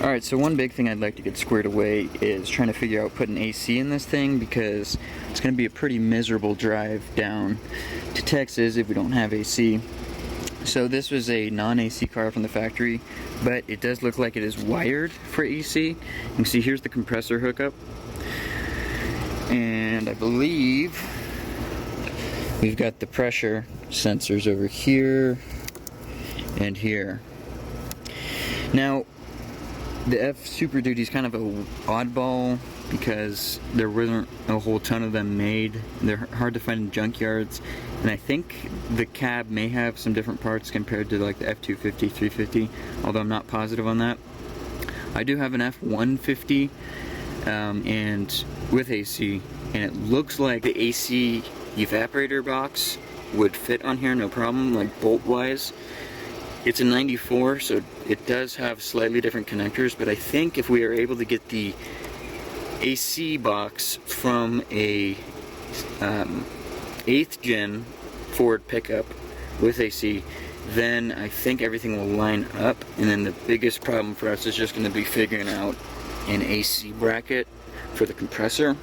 Alright, so one big thing I'd like to get squared away is trying to figure out putting AC in this thing, because it's going to be a pretty miserable drive down to Texas if we don't have AC. So this was a non-AC car from the factory, but it does look like it is wired for AC. You can see here's the compressor hookup, and I believe we've got the pressure sensors over here and here. Now, the F Super Duty is kind of a oddball because there wasn't a whole ton of them made. They're hard to find in junkyards, and I think the cab may have some different parts compared to like the F250, 350, although I'm not positive on that. I do have an F150 and with AC, and it looks like the AC evaporator box would fit on here no problem, like bolt wise. It's a 94, so it does have slightly different connectors, but I think if we are able to get the AC box from a 8th gen Ford pickup with AC, then I think everything will line up, and then the biggest problem for us is just going to be figuring out an AC bracket for the compressor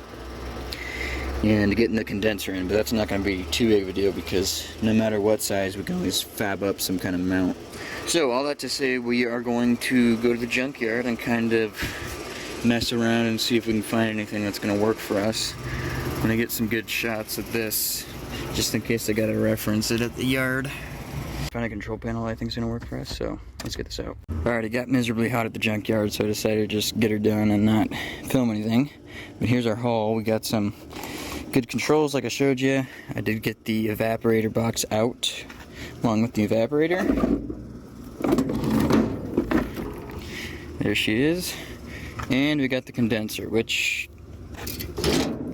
and getting the condenser in, but that's not going to be too big of a deal because no matter what size, we can always fab up some kind of mount. So all that to say, we are going to go to the junkyard and kind of mess around and see if we can find anything that's going to work for us. I'm going to get some good shots of this, just in case I got to reference it at the yard. Find a control panel I think is going to work for us, so let's get this out. Alright, it got miserably hot at the junkyard, so I decided to just get her done and not film anything. But here's our haul. We got some good controls like I showed you. I did get the evaporator box out along with the evaporator. There she is. And we got the condenser, which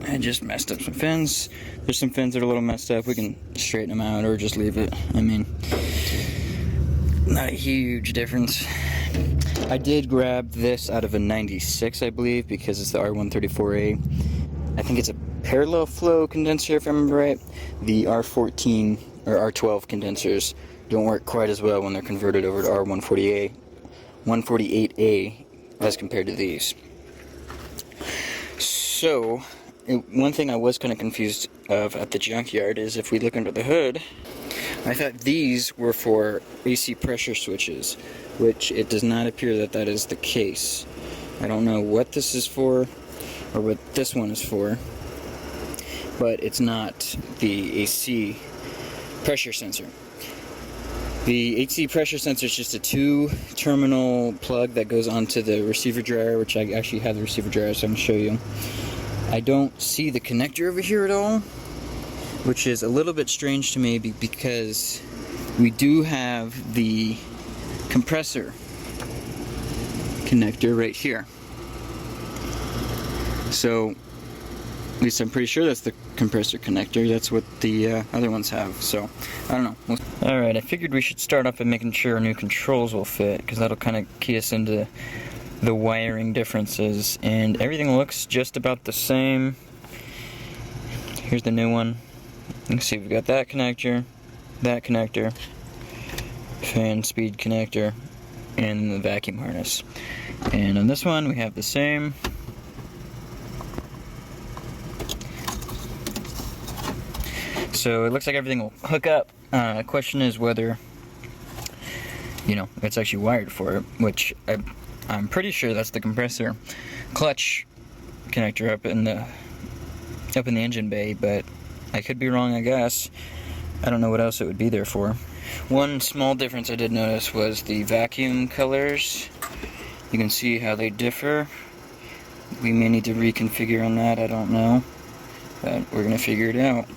I just messed up some fins. There's some fins that are a little messed up. We can straighten them out or just leave it. I mean, not a huge difference. I did grab this out of a 96, I believe, because it's the R134A. I think it's a parallel flow condenser, if I remember right. The R14 or R12 condensers don't work quite as well when they're converted over to R148A as compared to these. So, one thing I was kind of confused of at the junkyard is if we look under the hood, I thought these were for AC pressure switches, which it does not appear that that is the case. I don't know what this is for or what this one is for, but it's not the AC pressure sensor. The AC pressure sensor is just a 2-terminal plug that goes onto the receiver dryer, which I actually have the receiver dryer, so I'm going to show you. I don't see the connector over here at all, which is a little bit strange to me because we do have the compressor connector right here. So, at least I'm pretty sure that's the compressor connector. That's what the other ones have. So, I don't know. Alright, I figured we should start off by making sure our new controls will fit, because that'll kind of key us into the wiring differences. And everything looks just about the same. Here's the new one. You can see we've got that connector, fan speed connector, and the vacuum harness. And on this one we have the same. So it looks like everything will hook up. The question is whether, you know, it's actually wired for it, which I'm pretty sure that's the compressor clutch connector up in the engine bay, but I could be wrong, I guess. I don't know what else it would be there for. One small difference I did notice was the vacuum colors. You can see how they differ. We may need to reconfigure on that, I don't know, but we're gonna figure it out.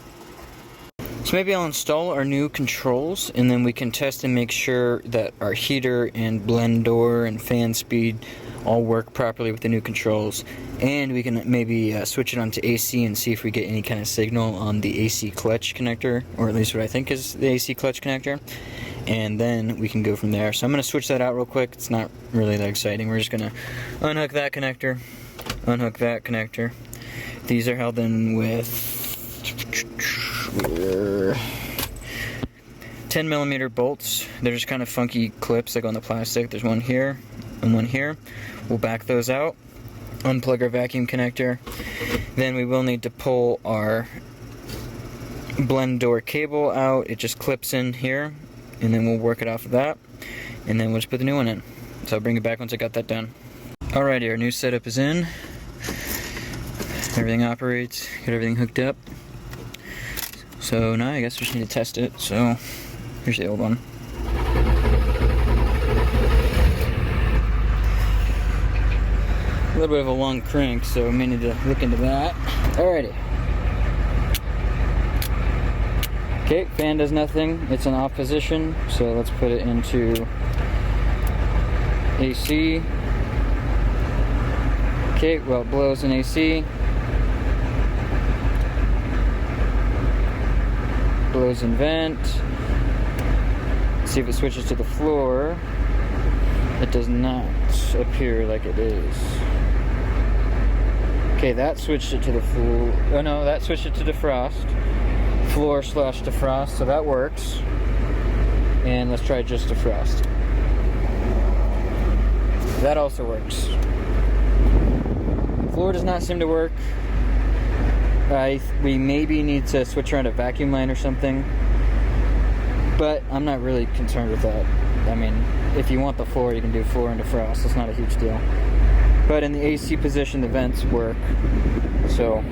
So maybe I'll install our new controls, and then we can test and make sure that our heater and blend door and fan speed all work properly with the new controls. And we can maybe switch it on to AC and see if we get any kind of signal on the AC clutch connector, or at least what I think is the AC clutch connector. And then we can go from there. So I'm going to switch that out real quick. It's not really that exciting. We're just going to unhook that connector, unhook that connector. These are held in with 10mm bolts. They're just kind of funky clips that go on the plastic. There's one here and one here. We'll back those out, unplug our vacuum connector. Then we will need to pull our blend door cable out. It just clips in here, and then we'll work it off of that, and then we'll just put the new one in. So I'll bring it back once I got that done. Alrighty, our new setup is in. Everything operates, got everything hooked up. So now I guess we just need to test it. So here's the old one. A little bit of a long crank, so we may need to look into that. Alrighty. Okay, fan does nothing. It's in off position, so let's put it into AC. Okay, well, it blows in AC. Blows in vent. See if it switches to the floor. It does not appear like it is. Okay, that switched it to the floor. Oh no, that switched it to defrost. Floor / defrost, so that works. And let's try just defrost. That also works. Floor does not seem to work. We maybe need to switch around a vacuum line or something, but I'm not really concerned with that. I mean, if you want the floor, you can do floor and defrost. It's not a huge deal. But in the AC position, the vents work, so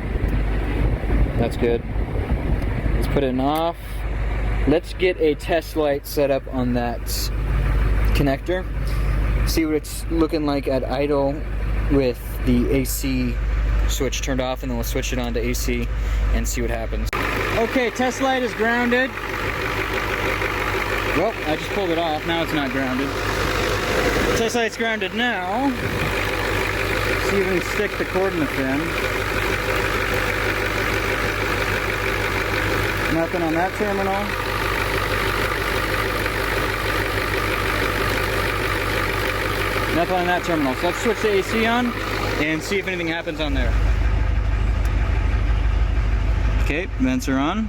that's good. Let's put it in off. Let's get a test light set up on that connector. See what it's looking like at idle with the AC switch turned off, and then we'll switch it on to AC and see what happens. Okay, test light is grounded. Well, I just pulled it off. Now it's not grounded. Test light's grounded now. See if we can stick the cord in the fin. Nothing on that terminal. Nothing on that terminal. So let's switch the AC on and see if anything happens on there. Okay, vents are on.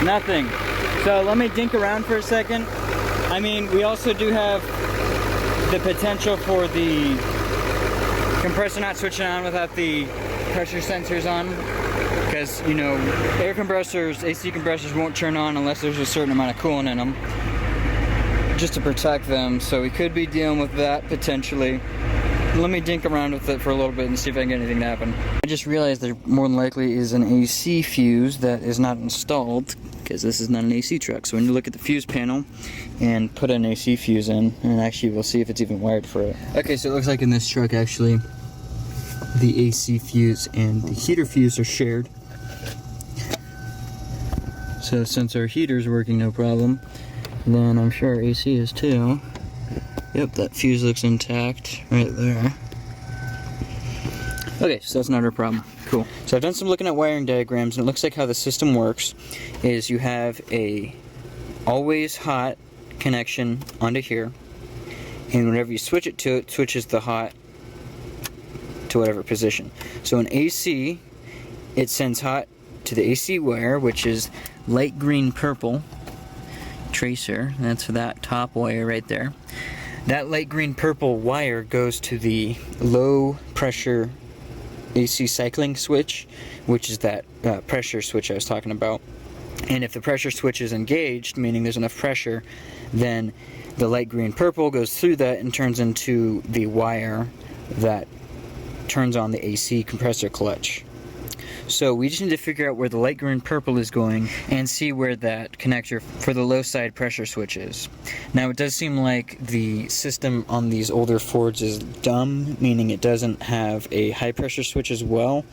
Nothing. So let me dink around for a second. I mean, we also do have the potential for the compressor not switching on without the pressure sensors on. Because, you know, air compressors, AC compressors won't turn on unless there's a certain amount of coolant in them, just to protect them. So we could be dealing with that potentially. Let me dink around with it for a little bit and see if I can get anything to happen. I just realized there more than likely is an AC fuse that is not installed, because this is not an AC truck. So when you look at the fuse panel and put an AC fuse in, and actually we'll see if it's even wired for it. Okay, so it looks like in this truck actually the AC fuse and the heater fuse are shared. So since our heater's working no problem, then I'm sure our AC is too. Yep, that fuse looks intact right there. Okay, so that's not our problem. Cool. So I've done some looking at wiring diagrams, and it looks like how the system works is you have a always hot connection onto here, and whenever you switch it to it, switches the hot to whatever position. So in AC, it sends hot to the AC wire, which is light green purple tracer. That's for that top wire right there. That light green purple wire goes to the low pressure AC cycling switch, which is that pressure switch I was talking about. And if the pressure switch is engaged, meaning there's enough pressure, then the light green purple goes through that and turns into the wire that turns on the AC compressor clutch. So we just need to figure out where the light green purple is going and see where that connector for the low side pressure switch is. Now it does seem like the system on these older Fords is dumb, meaning it doesn't have a high pressure switch as well.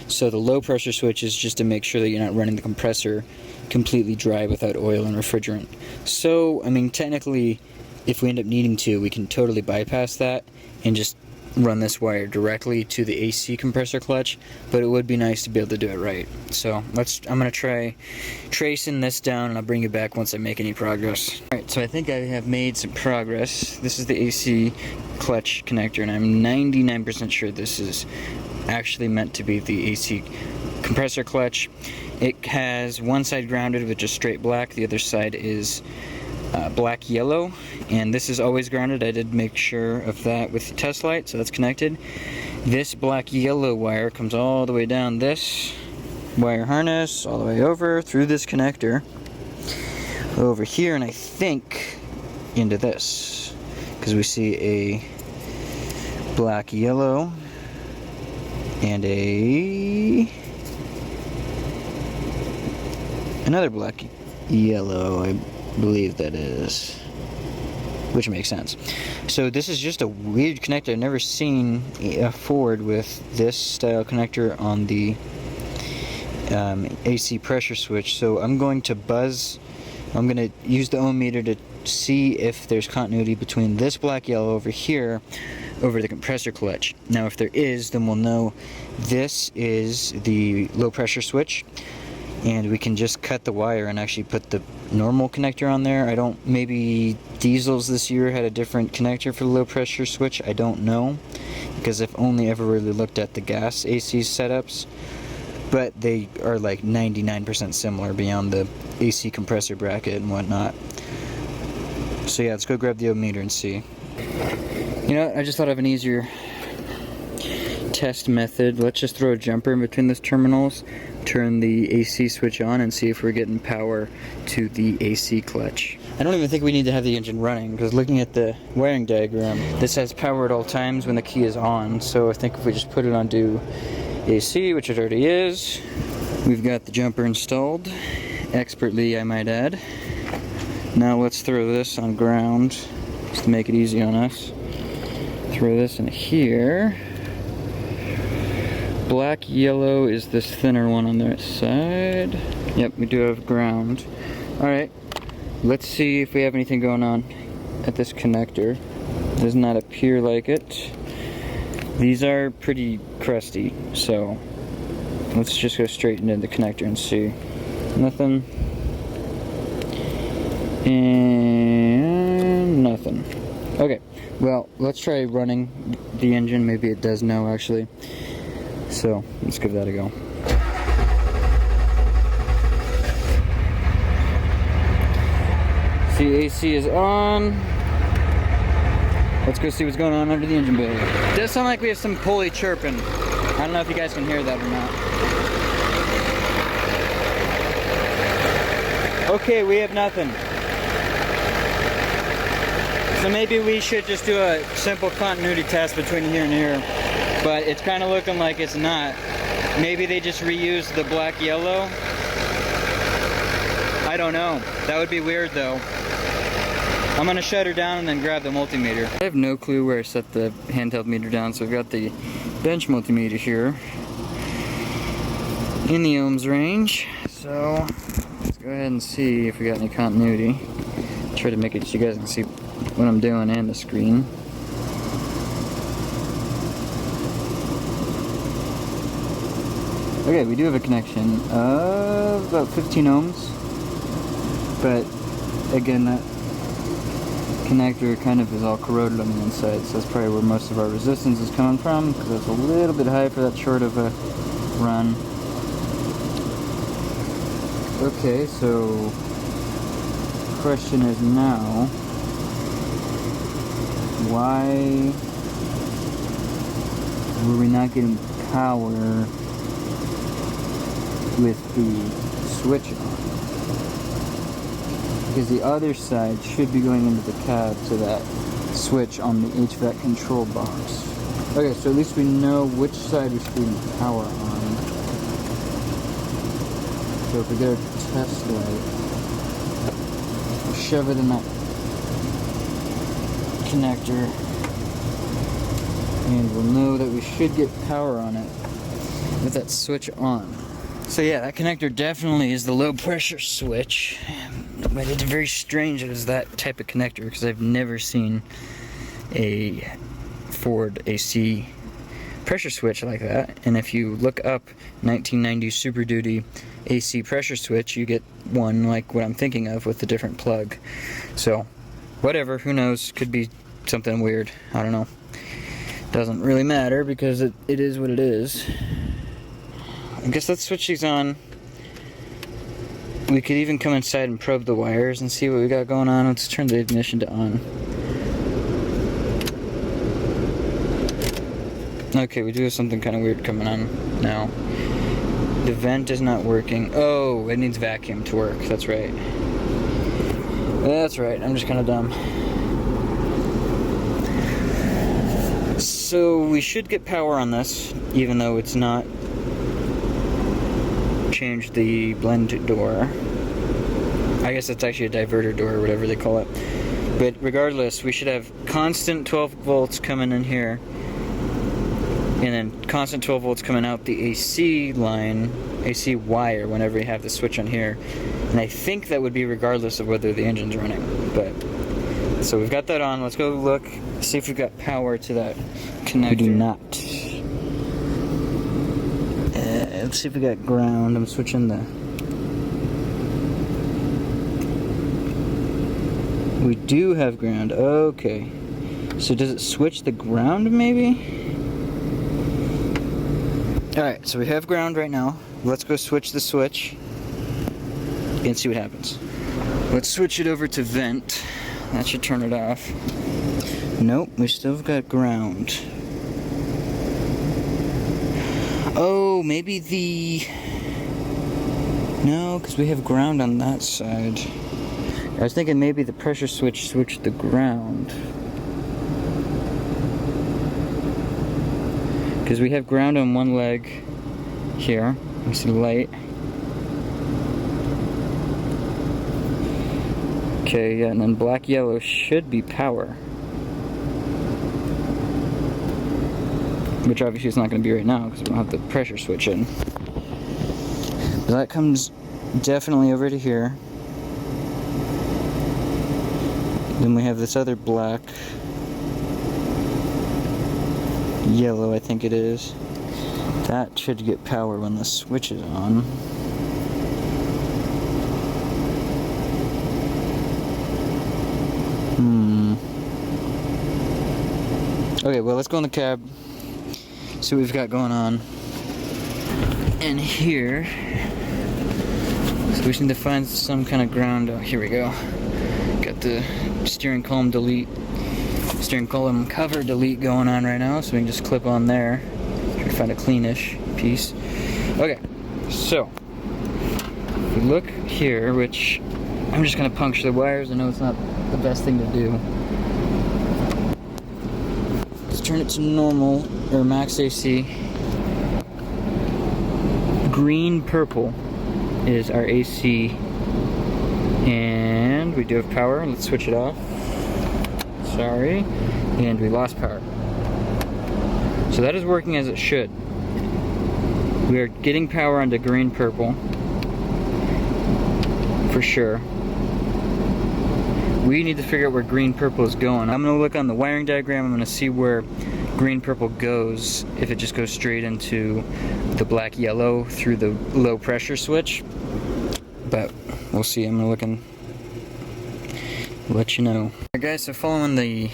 So the low pressure switch is just to make sure that you're not running the compressor completely dry without oil and refrigerant. So, I mean, technically, if we end up needing to, we can totally bypass that and just run this wire directly to the AC compressor clutch, but it would be nice to be able to do it right. So I'm gonna try tracing this down, and I'll bring you back once I make any progress. Alright, so I think I have made some progress. This is the AC clutch connector, and I'm 99% sure this is actually meant to be the AC compressor clutch. It has one side grounded with just straight black, the other side is black yellow, and this is always grounded. I did make sure of that with the test light, so that's connected. This black yellow wire comes all the way down this wire harness, all the way over through this connector, over here, and I think into this, because we see a black yellow and another black yellow, I believe that is, which makes sense. So this is just a weird connector. I've never seen a Ford with this style connector on the AC pressure switch. So I'm going to use the ohm meter to see if there's continuity between this black yellow over here over the compressor clutch. Now if there is, then we'll know this is the low pressure switch, and we can just cut the wire and actually put the normal connector on there. Maybe diesels this year had a different connector for the low pressure switch, I don't know, because I've only ever really looked at the gas AC setups, but they are like 99% similar beyond the AC compressor bracket and whatnot. So yeah, let's go grab the ohm meter and see. You know, I just thought of an easier test method. Let's just throw a jumper in between those terminals, turn the AC switch on, and see if we're getting power to the AC clutch. I don't even think we need to have the engine running, because looking at the wiring diagram, this has power at all times when the key is on. So I think if we just put it on to AC, which it already is, we've got the jumper installed, expertly I might add. Now let's throw this on ground, just to make it easy on us. Throw this in here. Black yellow is this thinner one on the side. Yep, we do have ground. Alright, let's see if we have anything going on at this connector. Does not appear like it. These are pretty crusty, so let's just go straight into the connector and see. Nothing. And nothing. Okay, well, let's try running the engine. Maybe it does know, actually. So, let's give that a go. See, AC is on. Let's go see what's going on under the engine bay. It does sound like we have some pulley chirping. I don't know if you guys can hear that or not. Okay, we have nothing. So maybe we should just do a simple continuity test between here and here. But it's kind of looking like it's not. Maybe they just reused the black yellow. I don't know. That would be weird though. I'm gonna shut her down and then grab the multimeter. I have no clue where I set the handheld meter down, so I've got the bench multimeter here in the ohms range. So let's go ahead and see if we got any continuity. Try to make it so you guys can see what I'm doing and the screen. Okay, we do have a connection of about 15 ohms, but again, that connector kind of is all corroded on the inside, so that's probably where most of our resistance is coming from, because it's a little bit high for that short of a run. Okay, so the question is now, why were we not getting power with the switch on? Because the other side should be going into the cab to that switch on the HVAC control box. Okay, so at least we know which side we're putting power on. So if we get our test light, we'll shove it in that connector, and we'll know that we should get power on it with that switch on. So yeah, that connector definitely is the low pressure switch, but it's very strange that it's that type of connector, because I've never seen a Ford AC pressure switch like that. And if you look up 1990 Super Duty AC pressure switch, you get one like what I'm thinking of with a different plug. So whatever, who knows, could be something weird, I don't know. Doesn't really matter because it is what it is. I guess let's switch these on We could even come inside and probe the wires and see what we got going on. Let's turn the ignition to on. Okay, we do have something kind of weird coming on now. The vent is not working. Oh, it needs vacuum to work. That's right. That's right. I'm just kind of dumb. So we should get power on this, even though it's not changed the blend door. I guess it's actually a diverter door or whatever they call it. But regardless, we should have constant 12 volts coming in here, and then constant 12 volts coming out the AC line, AC wire, whenever you have the switch on here. And I think that would be regardless of whether the engine's running. But so we've got that on. Let's go look, see if we've got power to that connector. We do not. Let's see if we got ground. I'm switching the... We do have ground. Okay. So does it switch the ground maybe? Alright, so we have ground right now. Let's go switch the switch and see what happens. Let's switch it over to vent. That should turn it off. Nope, we still got ground. Oh, maybe the... No, because we have ground on that side. I was thinking maybe the pressure switch switched the ground. Because we have ground on one leg here. You see the light. Okay, yeah, and then black yellow should be power. Which obviously it's not going to be right now because we don't have the pressure switch in. But that comes definitely over to here. Then we have this other black, yellow I think it is. That should get power when the switch is on. Okay, well let's go in the cab, see what we've got going on. And here, so we just need to find some kind of ground. Oh, here we go. Got the steering column cover delete going on right now, so we can just clip on there. Try to find a cleanish piece. Okay, so if we look here, which I'm just gonna puncture the wires. I know it's not the best thing to do. Let's turn it to normal or max AC. Green purple is our AC, and we do have power. Let's switch it off. Sorry, and we lost power. So that is working as it should. We are getting power onto green purple for sure. We need to figure out where green purple is going. I'm going to look on the wiring diagram. I'm going to see where green purple goes, if it just goes straight into the black yellow through the low pressure switch. But we'll see. I'm going to look and let you know. Alright guys, so following the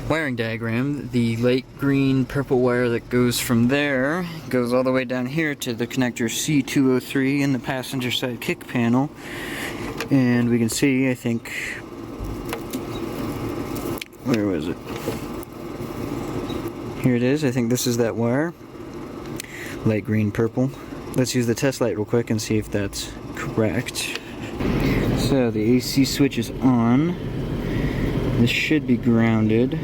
wiring diagram, the light green purple wire that goes from there goes all the way down here to the connector C203 in the passenger side kick panel. And we can see, I think, where was it? Here it is. I think this is that wire. Light green purple. Let's use the test light real quick and see if that's correct. So the AC switch is on. This should be grounded.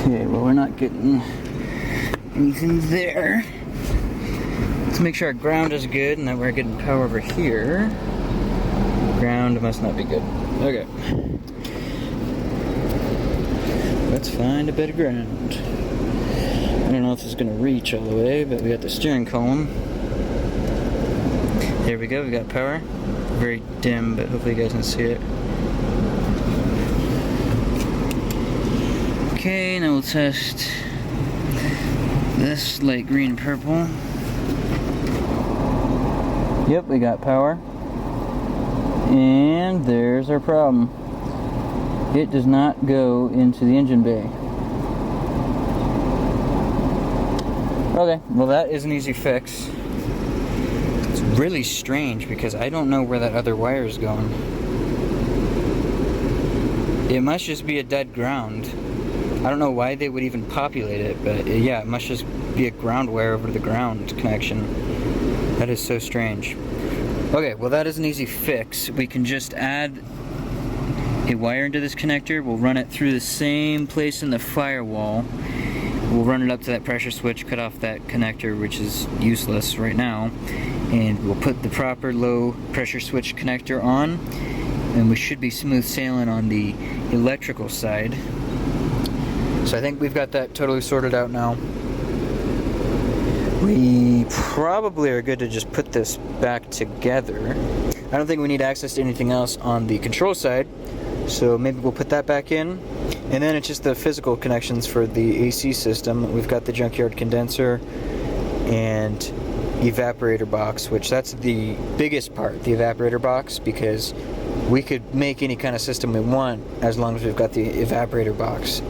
Okay, well we're not getting anything there. Let's make sure our ground is good and that we're getting power over here. Ground must not be good. Okay. Let's find a bit of ground. I don't know if it's going to reach all the way, but we got the steering column. There we go, we got power. Very dim, but hopefully you guys can see it. Okay, now we'll test this light green purple. Yep, we got power. And there's our problem. It does not go into the engine bay. Okay, well that is an easy fix. It's really strange because I don't know where that other wire is going. It must just be a dead ground. I don't know why they would even populate it, but yeah, it must just be a ground wire over to the ground connection. That is so strange. Okay, well that is an easy fix. We can just add a wire into this connector. We'll run it through the same place in the firewall. We'll run it up to that pressure switch, cut off that connector, which is useless right now, and we'll put the proper low pressure switch connector on, and we should be smooth sailing on the electrical side. So I think we've got that totally sorted out now. We probably are good to just put this back together. I don't think we need access to anything else on the control side, so maybe we'll put that back in. And then it's just the physical connections for the AC system. We've got the junkyard condenser and evaporator box, which that's the biggest part, the evaporator box, because we could make any kind of system we want as long as we've got the evaporator box.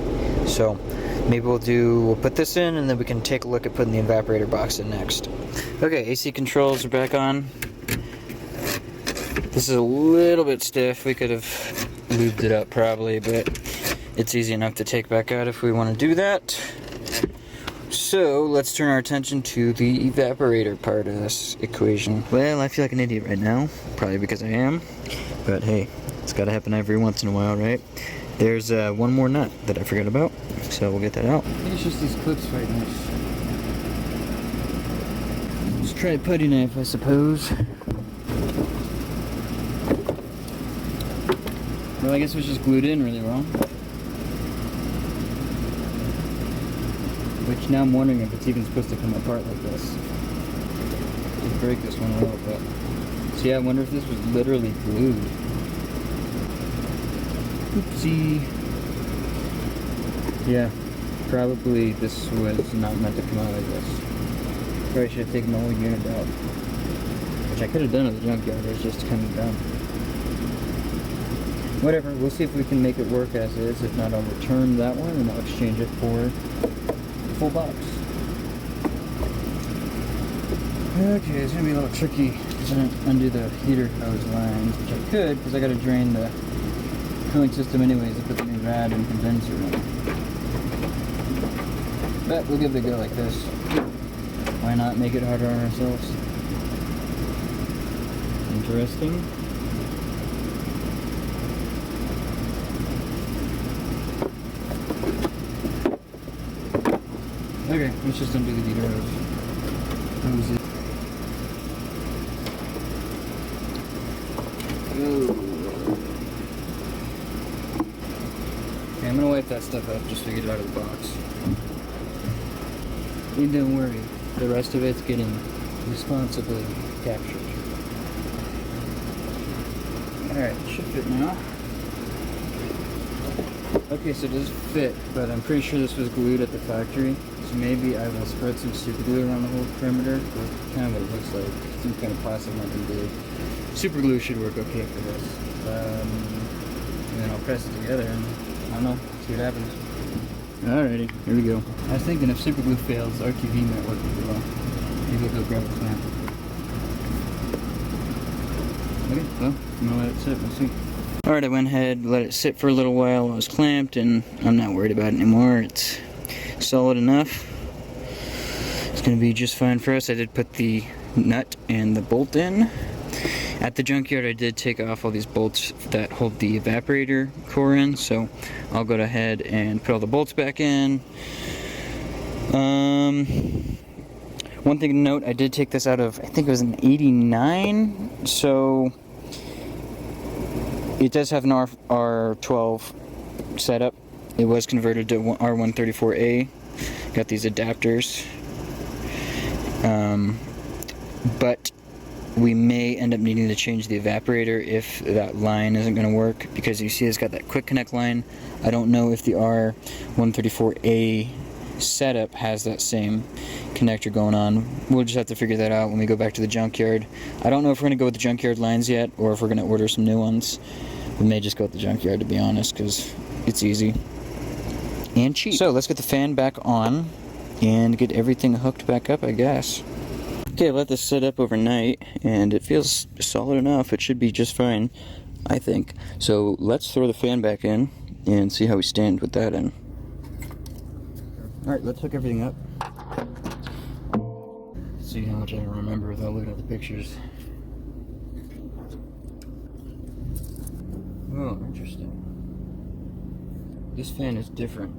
So maybe we'll put this in, and then we can take a look at putting the evaporator box in next. Okay, AC controls are back on. This is a little bit stiff. We could have lubed it up probably, but it's easy enough to take back out if we want to do that. So let's turn our attention to the evaporator part of this equation. Well, I feel like an idiot right now, probably because I am, but hey, it's got to happen every once in a while, right? There's one more nut that I forgot about, so we'll get that out. I think it's just these clips right now. Let's try a putty knife, I suppose. Well, I guess it was just glued in really well. Which now I'm wondering if it's even supposed to come apart like this. Just break this one a little bit. So yeah, I wonder if this was literally glued. Oopsie. Yeah, probably this was not meant to come out like this. Probably should have taken the whole unit out. Which I could have done at the junkyard, it's just coming down. Whatever, we'll see if we can make it work as is. If not, I'll return that one and I'll exchange it for the full box. Okay, it's gonna be a little tricky to undo the heater hose lines, which I could, because I gotta drain the cooling system anyways to put the new rad and condenser in. But we'll give it a go like this. Why not make it harder on ourselves? Interesting. Okay, let's just undo the heater hose. Okay, I'm gonna wipe that stuff up just to get it out of the box. And don't worry, the rest of it's getting responsibly captured. Alright, it should fit now. Okay, so it does fit, but I'm pretty sure this was glued at the factory. So maybe I will spread some super glue around the whole perimeter. That's kind of what it looks like. Some kind of plastic mounting glue. Super glue should work okay for this. And then I'll press it together and I don't know, see what happens. Alrighty, here we go. I was thinking if super glue fails, RTV might work pretty well. Maybe I'll go grab a clamp. Okay, well, I'm gonna let it sit, we'll see. Alright, I went ahead, let it sit for a little while. I was clamped and I'm not worried about it anymore. It's solid enough. It's going to be just fine for us. I did put the nut and the bolt in. At the junkyard I did take off all these bolts that hold the evaporator core in, so I'll go ahead and put all the bolts back in. One thing to note, I did take this out of, I think it was an 89, so it does have an R12 setup. It was converted to R134A. Got these adapters. But we may end up needing to change the evaporator if that line isn't going to work, because you see it's got that quick connect line. I don't know if the R134A setup has that same connector going on. We'll just have to figure that out when we go back to the junkyard. I don't know if we're going to go with the junkyard lines yet, or if we're going to order some new ones. We may just go with the junkyard, to be honest, because it's easy and cheap. So let's get the fan back on. and get everything hooked back up, I guess. Okay, I let this sit up overnight, and it feels solid enough. It should be just fine, I think. So let's throw the fan back in and see how we stand with that in. Alright, let's hook everything up. See how much I can remember without looking at the pictures. Oh, interesting. This fan is different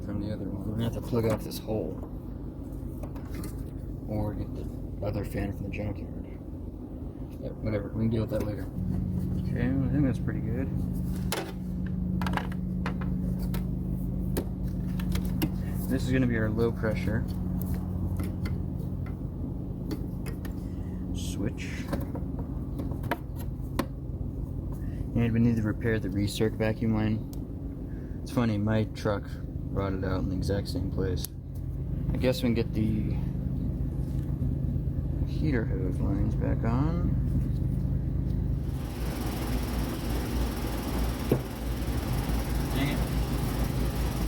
from the other one. We're gonna have to plug out this hole, or get the other fan from the junkyard. Yeah, whatever, we can deal with that later. Okay, I think that's pretty good. This is gonna be our low pressure switch. And we need to repair the recirc vacuum line. It's funny, my truck rotted out in the exact same place. I guess we can get the heater hose lines back on. Dang it.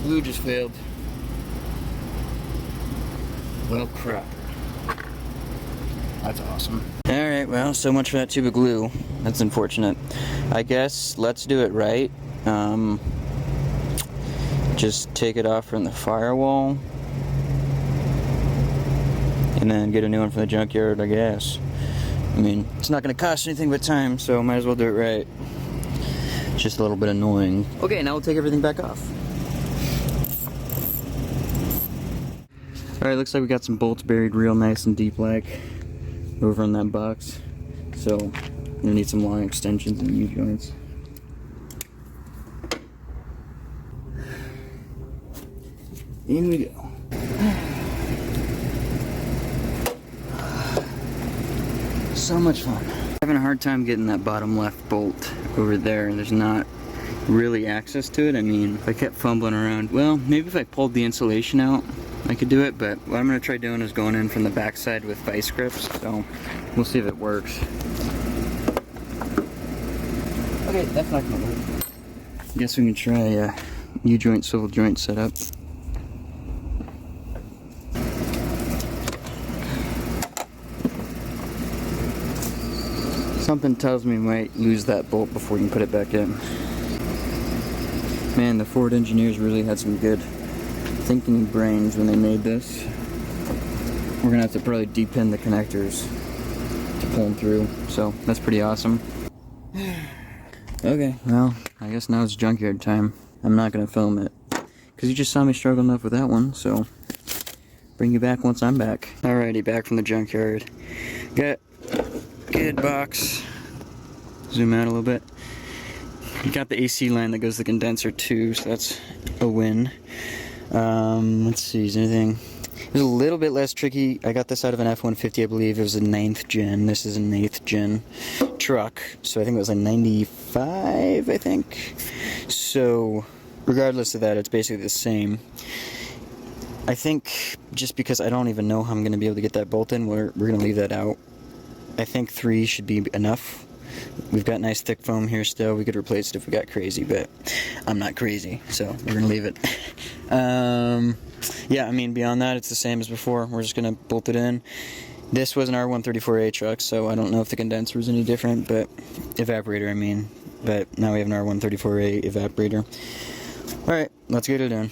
Glue just failed. Well, crap. That's awesome. Alright, well, so much for that tube of glue. That's unfortunate. I guess let's do it right. Just take it off from the firewall and then get a new one from the junkyard, I guess. I mean, it's not going to cost anything but time, so might as well do it right. It's just a little bit annoying. Okay, now we'll take everything back off. Alright, looks like we got some bolts buried real nice and deep like over in that box. So, we're gonna need some long extensions and U-joints. In we go. So much fun. Having a hard time getting that bottom left bolt over there. There's not really access to it. I mean, if I kept fumbling around, well, maybe if I pulled the insulation out, I could do it, but what I'm gonna try doing is going in from the backside with vice grips, so we'll see if it works. Okay, that's not gonna work. I guess we can try a U-joint, swivel joint setup. Something tells me we might lose that bolt before we can put it back in. Man, the Ford engineers really had some good thinking brains when they made this. We're gonna have to probably depin the connectors to pull them through, so that's pretty awesome. Okay, well, I guess now it's junkyard time. I'm not gonna film it because you just saw me struggle enough with that one, so bring you back once I'm back. Alrighty, back from the junkyard. Got good box. Zoom out a little bit. You got the AC line that goes to the condenser too, so that's a win. Let's see, is there anything? It was a little bit less tricky. I got this out of an F-150, I believe. It was a 9th gen. This is a 8th gen truck. So I think it was a 95, I think. So regardless of that, it's basically the same. I think just because I don't even know how I'm going to be able to get that bolt in, we're going to leave that out. I think 3 should be enough. We've got nice thick foam here still. We could replace it if we got crazy, but I'm not crazy, so we're going to leave it. Yeah, I mean, beyond that, it's the same as before. We're just going to bolt it in. This was an R134A truck, so I don't know if the condenser was any different, but evaporator, I mean. But now we have an R134A evaporator. Alright, let's get it in.